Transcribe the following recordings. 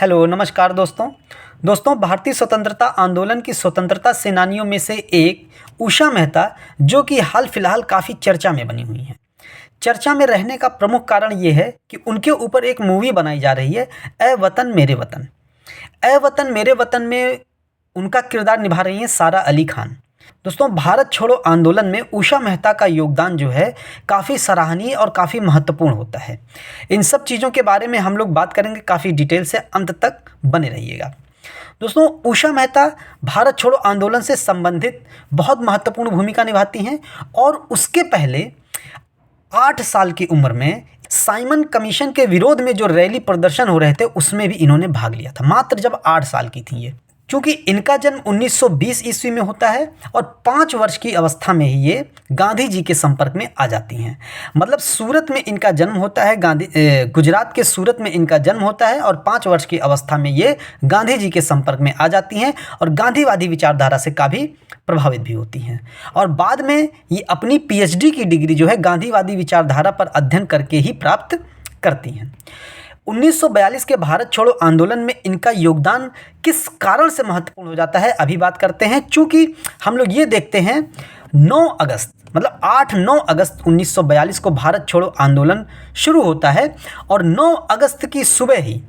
Hello नमस्कार दोस्तों भारतीय स्वतंत्रता आंदोलन की स्वतंत्रता सेनानियों में से एक उषा मेहता जो कि हाल फिलहाल काफ़ी चर्चा में बनी हुई हैं। चर्चा में रहने का प्रमुख कारण ये है कि उनके ऊपर एक मूवी बनाई जा रही है, ए वतन मेरे वतन। ए वतन मेरे वतन में उनका किरदार निभा रही हैं सारा अली खान। दोस्तों भारत छोड़ो आंदोलन में उषा मेहता का योगदान जो है काफ़ी सराहनीय और काफ़ी महत्वपूर्ण होता है। इन सब चीज़ों के बारे में हम लोग बात करेंगे काफ़ी डिटेल से, अंत तक बने रहिएगा। दोस्तों उषा मेहता भारत छोड़ो आंदोलन से संबंधित बहुत महत्वपूर्ण भूमिका निभाती हैं और उसके पहले 8 साल की उम्र में साइमन कमीशन के विरोध में जो रैली प्रदर्शन हो रहे थे उसमें भी इन्होंने भाग लिया था, मात्र जब 8 साल की थी ये। क्योंकि इनका जन्म 1920 ईस्वी में होता है और 5 वर्ष की अवस्था में ही ये गांधी जी के संपर्क में आ जाती हैं। मतलब सूरत में इनका जन्म होता है, गुजरात के सूरत में इनका जन्म होता है और 5 वर्ष की अवस्था में ये गांधी जी के संपर्क में आ जाती हैं और गांधीवादी विचारधारा से काफ़ी प्रभावित भी होती हैं। और बाद में ये अपनी पीएचडी की डिग्री जो है गांधीवादी विचारधारा पर अध्ययन करके ही प्राप्त करती हैं। 1942 के भारत छोड़ो आंदोलन में इनका योगदान किस कारण से महत्वपूर्ण हो जाता है, अभी बात करते हैं। चूँकि हम लोग ये देखते हैं 9 अगस्त मतलब 8-9 अगस्त 1942 को भारत छोड़ो आंदोलन शुरू होता है और 9 अगस्त की सुबह ही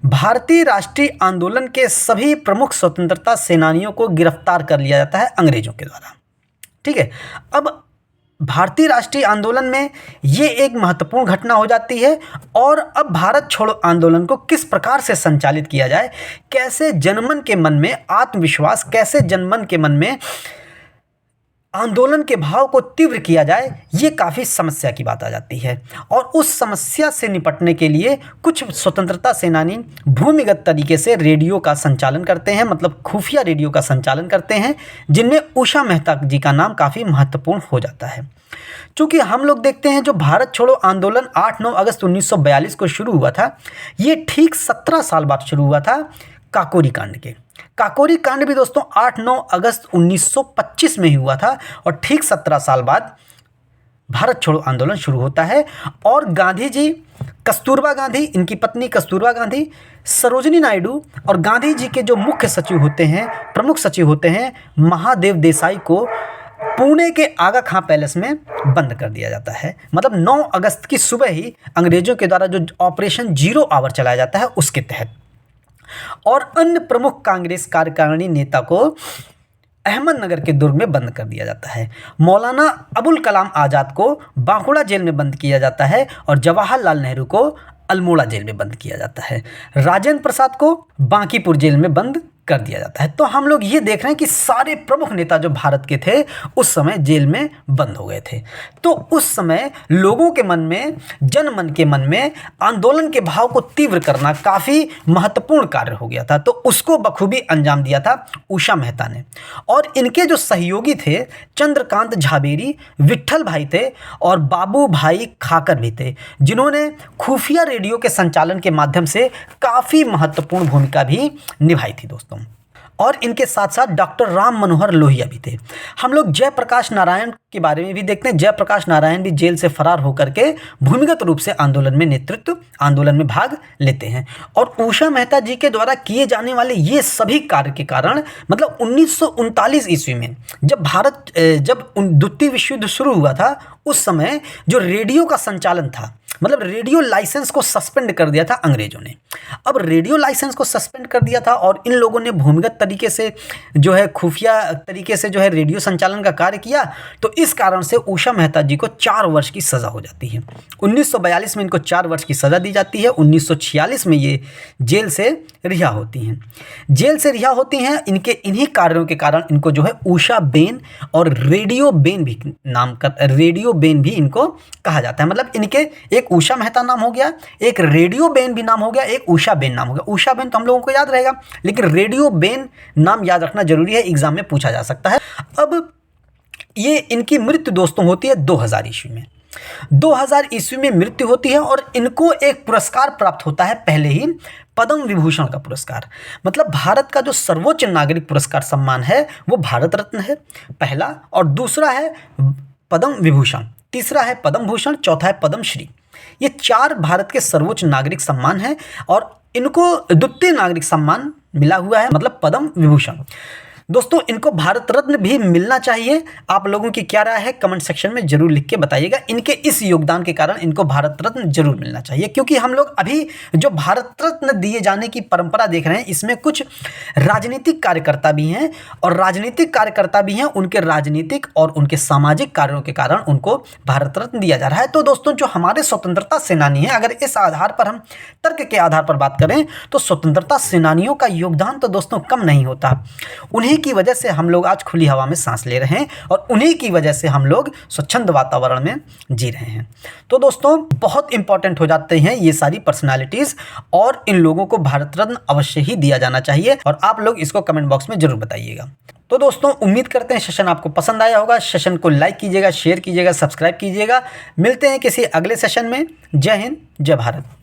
भारतीय राष्ट्रीय आंदोलन के सभी प्रमुख स्वतंत्रता सेनानियों को गिरफ्तार कर लिया जाता है अंग्रेजों के द्वारा। ठीक है, अब भारतीय राष्ट्रीय आंदोलन में ये एक महत्वपूर्ण घटना हो जाती है और अब भारत छोड़ो आंदोलन को किस प्रकार से संचालित किया जाए, कैसे जनमन के मन में आत्मविश्वास, कैसे जनमन के मन में आंदोलन के भाव को तीव्र किया जाए, ये काफ़ी समस्या की बात आ जाती है। और उस समस्या से निपटने के लिए कुछ स्वतंत्रता सेनानी भूमिगत तरीके से रेडियो का संचालन करते हैं, मतलब खुफिया रेडियो का संचालन करते हैं, जिनमें उषा मेहता जी का नाम काफ़ी महत्वपूर्ण हो जाता है। चूँकि हम लोग देखते हैं जो भारत छोड़ो आंदोलन 8-9 अगस्त 1942 को शुरू हुआ था, ये ठीक 17 साल बाद शुरू हुआ था काकोरी कांड के। काकोरी कांड भी दोस्तों 8-9 अगस्त 1925 में ही हुआ था और ठीक 17 साल बाद भारत छोड़ो आंदोलन शुरू होता है। और गांधी जी, कस्तूरबा गांधी, इनकी पत्नी कस्तूरबा गांधी, सरोजिनी नायडू और गांधी जी के जो मुख्य सचिव होते हैं, प्रमुख सचिव होते हैं महादेव देसाई को पुणे के आगा खां पैलेस में बंद कर दिया जाता है। मतलब 9 अगस्त की सुबह ही अंग्रेजों के द्वारा जो ऑपरेशन 0 आवर चलाया जाता है उसके तहत। और अन्य प्रमुख कांग्रेस कार्यकारिणी नेता को अहमदनगर के दुर्ग में बंद कर दिया जाता है। मौलाना अबुल कलाम आज़ाद को बांकुड़ा जेल में बंद किया जाता है और जवाहरलाल नेहरू को अल्मोड़ा जेल में बंद किया जाता है। राजेंद्र प्रसाद को बांकीपुर जेल में बंद कर दिया जाता है। तो हम लोग ये देख रहे हैं कि सारे प्रमुख नेता जो भारत के थे उस समय जेल में बंद हो गए थे। तो उस समय लोगों के मन में, जनमन के मन में आंदोलन के भाव को तीव्र करना काफ़ी महत्वपूर्ण कार्य हो गया था। तो उसको बखूबी अंजाम दिया था उषा मेहता ने। और इनके जो सहयोगी थे चंद्रकांत झावेरी, विट्ठल भाई थे और बाबू भाई खाकर भी थे, जिन्होंने खुफिया रेडियो के संचालन के माध्यम से काफ़ी महत्वपूर्ण भूमिका भी निभाई थी दोस्तों। और इनके साथ साथ डॉक्टर राम मनोहर लोहिया भी थे। हम लोग जयप्रकाश नारायण के बारे में भी देखते हैं। जयप्रकाश नारायण भी जेल से फरार होकर के भूमिगत रूप से आंदोलन में भाग लेते हैं। और उषा मेहता जी के द्वारा किए जाने वाले ये सभी कार्य के कारण मतलब 1939 ईस्वी में जब द्वितीय विश्व युद्ध शुरू हुआ था, उस समय जो रेडियो का संचालन था, मतलब रेडियो लाइसेंस को सस्पेंड कर दिया था अंग्रेजों ने। अब रेडियो लाइसेंस को सस्पेंड कर दिया था और इन लोगों ने भूमिगत तरीके से जो है खुफिया तरीके से जो है रेडियो संचालन का कार्य किया। तो इस कारण से उषा मेहता जी को 4 वर्ष की सज़ा हो जाती है। 1942 में इनको 4 वर्ष की सज़ा दी जाती है। 1946 में ये जेल से रिहा होती हैं। इनके इन्हीं कार्यों के कारण इनको जो है उषा बेन और रेडियो बेन भी इनको कहा जाता है। मतलब इनके एक उषा मेहता नाम हो गया, एक रेडियो बेन भी नाम हो गया, एक उषा बेन नाम हो गया। उषा बेन तो हम लोगों को याद रहेगा, लेकिन रेडियो बेन नाम याद रखना जरूरी है, एग्जाम में पूछा जा सकता है। अब ये इनकी मृत्यु दोस्तों होती है 2000 ईस्वी में। 2000 ईस्वी में मृत्यु होती है और इनको एक पुरस्कार प्राप्त होता है पहले ही, पद्म विभूषण का पुरस्कार। मतलब भारत का जो सर्वोच्च नागरिक पुरस्कार सम्मान है वो भारत रत्न है पहला, और दूसरा है पद्म विभूषण, तीसरा है पद्म भूषण, चौथा है पद्म श्री। ये 4 भारत के सर्वोच्च नागरिक सम्मान हैं और इनको द्वितीय नागरिक सम्मान मिला हुआ है, मतलब पद्म विभूषण। दोस्तों इनको भारत रत्न भी मिलना चाहिए। आप लोगों की क्या राय है कमेंट सेक्शन में जरूर लिख के बताइएगा। इनके इस योगदान के कारण इनको भारत रत्न जरूर मिलना चाहिए, क्योंकि हम लोग अभी जो भारत रत्न दिए जाने की परंपरा देख रहे हैं, इसमें कुछ राजनीतिक कार्यकर्ता भी हैं, और राजनीतिक कार्यकर्ता भी हैं, उनके राजनीतिक और उनके सामाजिक कार्यों के कारण उनको भारत रत्न दिया जा रहा है। तो दोस्तों जो हमारे स्वतंत्रता सेनानी हैं, अगर इस आधार पर हम तर्क के आधार पर बात करें तो स्वतंत्रता सेनानियों का योगदान तो दोस्तों कम नहीं होता। उन्हीं की वजह से हम लोग आज खुली हवा में सांस ले रहे हैं, और उन्हीं की वजह से हम लोग स्वच्छंद वातावरण में जी रहे हैं। तो दोस्तों बहुत इंपॉर्टेंट हो जाते हैं ये सारी पर्सनालिटीज़, और इन लोगों को भारत रत्न अवश्य ही दिया जाना चाहिए, और आप लोग इसको कमेंट बॉक्स में जरूर बताइएगा। तो दोस्तों उम्मीद करते हैं सेशन आपको पसंद आया होगा। सेशन को लाइक कीजिएगा, शेयर कीजिएगा, सब्सक्राइब कीजिएगा। मिलते हैं किसी अगले सेशन में। जय हिंद, जय भारत।